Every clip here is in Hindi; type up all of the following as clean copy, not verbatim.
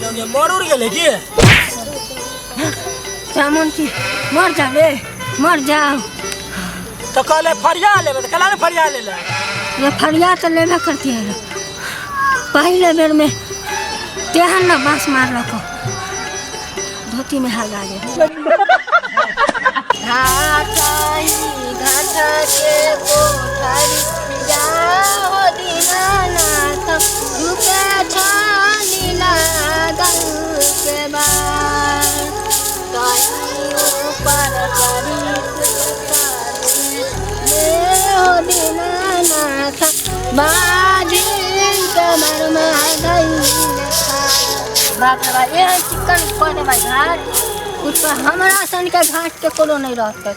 मर गेले की सामन की मर जाबे मर जाओ तो कहले फरिया लेबे तो कहला ने फरिया ले ले ये फरिया तो लेबे करती है पहले बेर में तेहन ना बांस मार रखो धोती में हाथ आ गए घाटा के कोठारी जाओ दीनानाथ रुके छानी लागल के बार कहीं ऊपर करी हो दीनानाथ बाजी कमर में गई बाप रे ये चिकन कोने भाई घाट कुछ हमरा सन के घाट के कोनो नहीं रहते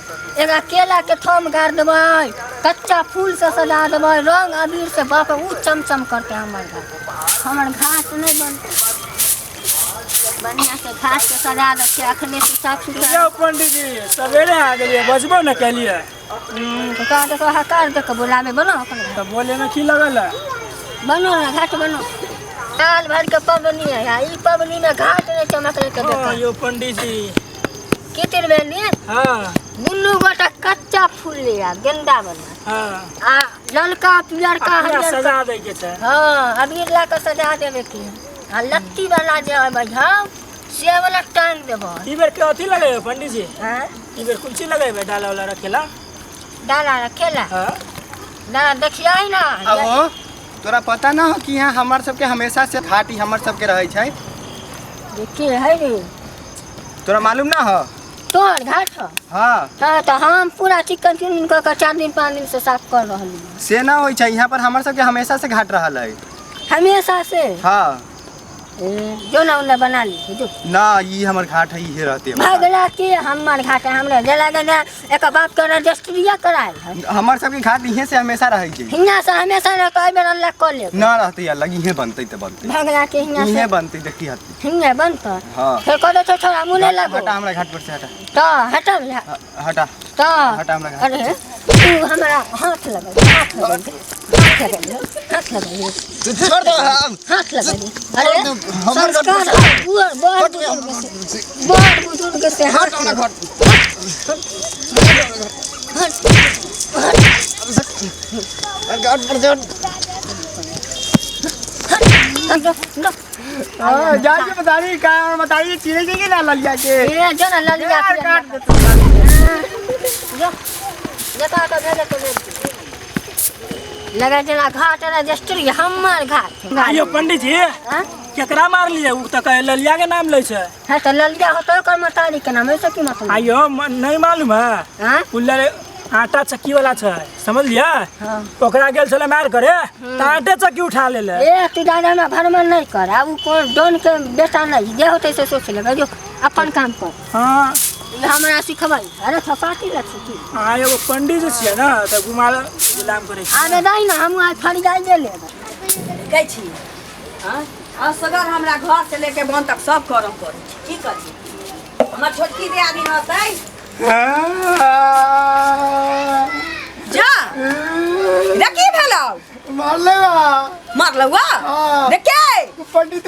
एक केला के थम गाड़ देबै कच्चा फूल से सजा देबै रंग अबीर से बाप ऊ चमचम करते हमर घाट नहीं बनते बढ़िया से घाट के सजा दे के अखने से साफ सुथरा पंडित जी सवेरे आ गेलिए बजबो न केलिए तो का देखो हकार देख बुलावे बनो अपन तो बोले में की लगल है बनो ना घाट बनो साल भर के पबनी है ई पबनी में घाट नहीं चमकले के देखो यो पंडित जी कितिर बेली हां दुन्नु गोटा कच्चा फूल लिया गेंदा बना हां आ ललका पियरका हरियर सजा दे के छै हां अबीर ला के सजा देबे की आ लत्ती वाला जे है भैया से वाला टांग देबो ई बेर के अथी लगाए पंडित जी हां ई बेर कुंची लगाए डाला वाला रखेला डाला रखेला हां डाला देखिया ही ना आओ तोरा पता ना हो कि यहाँ हमार सबके हमेशा से घाटी हमार सबके रहे छै देखिए है रे तोरा मालूम ना हो तोर घाट हो हाँ तो हम पूरा चिकन क्लीन कर 4 दिन 5 दिन से साफ कर रहली से ना होई छै यहाँ पर हमार सबके हमेशा से घाट रहल है हमेशा से हाँ जो ना उन्हें बना ली जो ना ये हमार घाट है ये रहते भगला के हमार घाट है हमरे जला गया एक बात कर रजिस्ट्रिया कराए हमार सबके घाट यहीं से हमेशा रहे छै हिंगा से हमेशा न कई बेर अल्लाह कर ले ना रहते अलग यहीं बनते तो बनते भगला के हिंगा से यहीं बनते देखी हती हिंगा बनता हां फिर कर दे छोरा मुने लगो हटा हमरा घाट पर से हटा तो हटा हटा तो हटा हमरा घाट अरे तू हमारा हाथ लगा हाथ लगा तू छोड़ दो हम हाथ लगा अरे संस्कार बहुत बुजुर्ग से हाथ लगा घाट पर जोड़ जाके बताइए का बताइए चीज़ के ना ललिया के ये जो ना ललिया के काट दे जो जता तो भेजे तो लगा जना घाट रजिस्ट्री हमर घाट आयो पंडित जी हां केकरा मार लिए उ त कहे ललिया के नाम ले छै है तो ललिया हो तो कर मतारी के नाम ऐसे की मतलब आयो नहीं मालूम है हां पुल्ला आटा चक्की वाला छै समझ लिया हां ओकरा गेल छले मार करे त आटे चक्की उठा लेले ए तू दादा में भरमन नहीं कर अब कोन डोन के बेटा नहीं जे होते से सोच ले जो अपन काम कर हां हमरा सिखबाई अरे थपाटी लग छी आयो वो पंडित जी छियै ना त गुमाल गुलाम करे छी आबे दाई ना हम आज फड़ी जाई दे ले कहै छी हां आ सगर हमरा घर से लेके बन तक सब करम करै की करी हमर छोटकी दियादी रहतै जा देखी भेलौ मारलौ देखे पंडित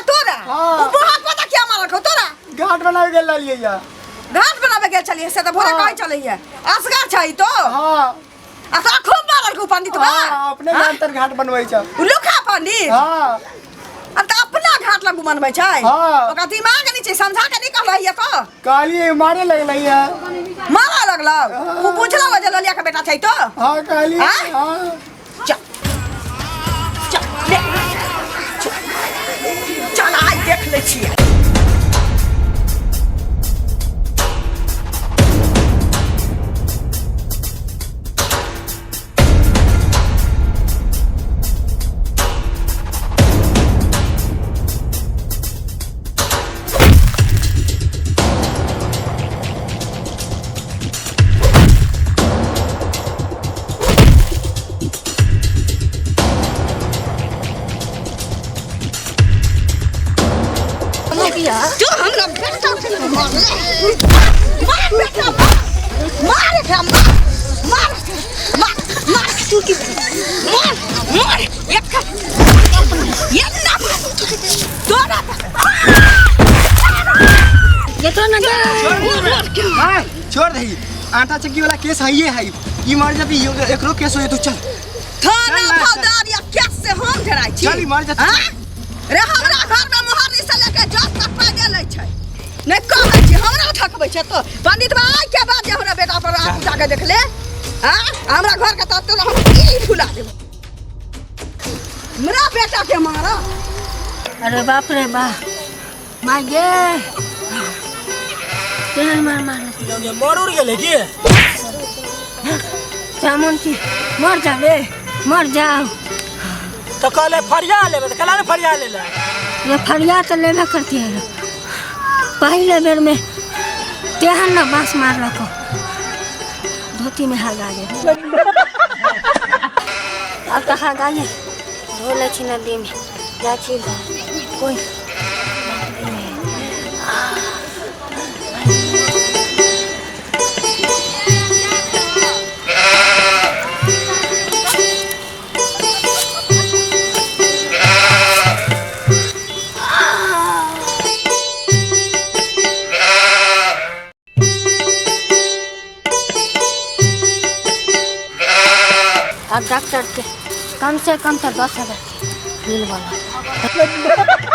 तोरा उ बहुत पता क्या मारलौ तोरा घाट बनावे गेल ललिए या घाट बनावे गेल छलिए से त भोरे कहै छलिए असगर छै तो हां आ तो खूब मारलौ पंडित बा अपने जानतर घाट बनबै छ लुखा पंडित हां अब तो अपना घाट लगू मनबै छै हां ओकरा दिमाग नहीं छै समझा के निकल रही है तो काली मारे लगलै है मारा लगलौ उ पूछलौ जे ललिया के बेटा छै तो हां काली हां चल आई देख ले छियै जो हमरा बेटा से मार बेटा मार तू की मार एक ये ना तोरा ये तो ना हां छोड़ दही आटा चक्की वाला केस है ये है ई मर जाबी एकरो केस होय तू चल थाना फौजदार या केस से हम धराई छी चल मर जा रे हमरा घर में मोहरी से लेके जस तक पा गेलै छै नै कहै छी हमरा ठकबै छै तो पंडित भाई के बाद जे हमरा बेटा पर आप जाके देख ले हां हमरा घर के तो हम की फुला देब मेरा बेटा के मारा अरे बाप रे बा मार गे तेल मार मर उड़ गेले की सामन की मर जा रे मर जाओ तो कहले फरिया लेबे तो कला ने फरिया लेला ये फरिया तो लेना करती है पहले बेर में तेहन ना बांस मार रखो धोती में हाथ आगे अब कहाँ गाले धोले छी नदी में जा छी कोई अब डॉक्टर के कम से कम तो 10,000 बिल वाला